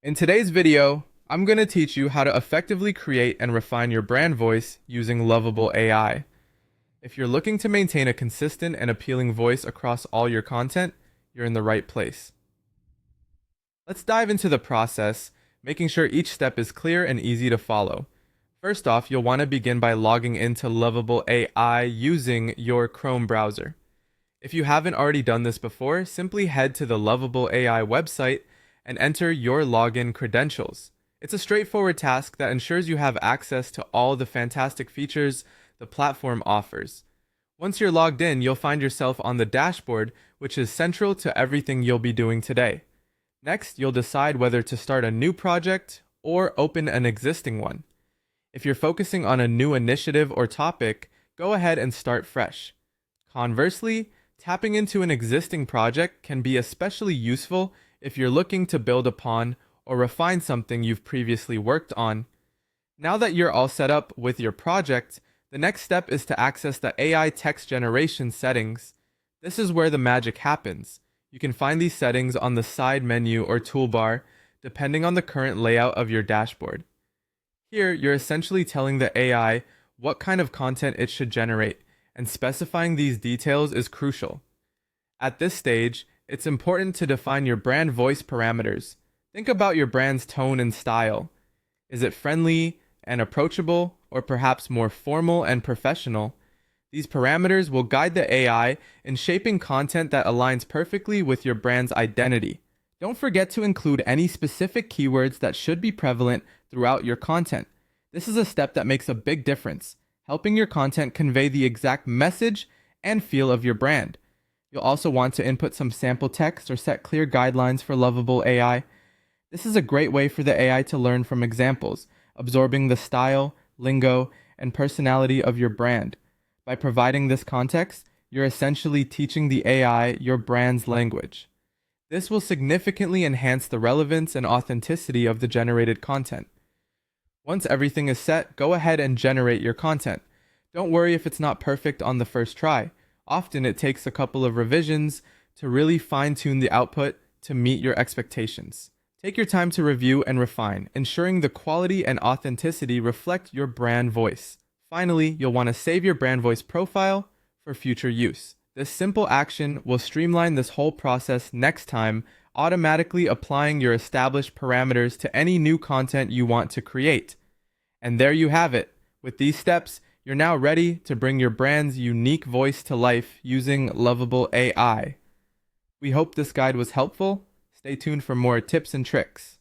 In today's video, I'm going to teach you how to effectively create and refine your brand voice using Lovable AI. If you're looking to maintain a consistent and appealing voice across all your content, you're in the right place. Let's dive into the process, making sure each step is clear and easy to follow. First off, you'll want to begin by logging into Lovable AI using your Chrome browser. If you haven't already done this before, simply head to the Lovable AI website and enter your login credentials. It's a straightforward task that ensures you have access to all the fantastic features the platform offers. Once you're logged in, you'll find yourself on the dashboard, which is central to everything you'll be doing today. Next, you'll decide whether to start a new project or open an existing one. If you're focusing on a new initiative or topic, go ahead and start fresh. Conversely, tapping into an existing project can be especially useful if you're looking to build upon or refine something you've previously worked on. Now that you're all set up with your project, the next step is to access the AI text generation settings. This is where the magic happens. You can find these settings on the side menu or toolbar, depending on the current layout of your dashboard. Here, you're essentially telling the AI what kind of content it should generate, and specifying these details is crucial. At this stage, it's important to define your brand voice parameters. Think about your brand's tone and style. Is it friendly and approachable, or perhaps more formal and professional? These parameters will guide the AI in shaping content that aligns perfectly with your brand's identity. Don't forget to include any specific keywords that should be prevalent throughout your content. This is a step that makes a big difference, helping your content convey the exact message and feel of your brand. You'll also want to input some sample text or set clear guidelines for Lovable AI. This is a great way for the AI to learn from examples, absorbing the style, lingo, and personality of your brand. By providing this context, you're essentially teaching the AI your brand's language. This will significantly enhance the relevance and authenticity of the generated content. Once everything is set, go ahead and generate your content. Don't worry if it's not perfect on the first try. Often it takes a couple of revisions to really fine-tune the output to meet your expectations. Take your time to review and refine, ensuring the quality and authenticity reflect your brand voice. Finally, you'll want to save your brand voice profile for future use. This simple action will streamline this whole process next time, automatically applying your established parameters to any new content you want to create. And there you have it. With these steps, you're now ready to bring your brand's unique voice to life using Lovable AI. We hope this guide was helpful. Stay tuned for more tips and tricks.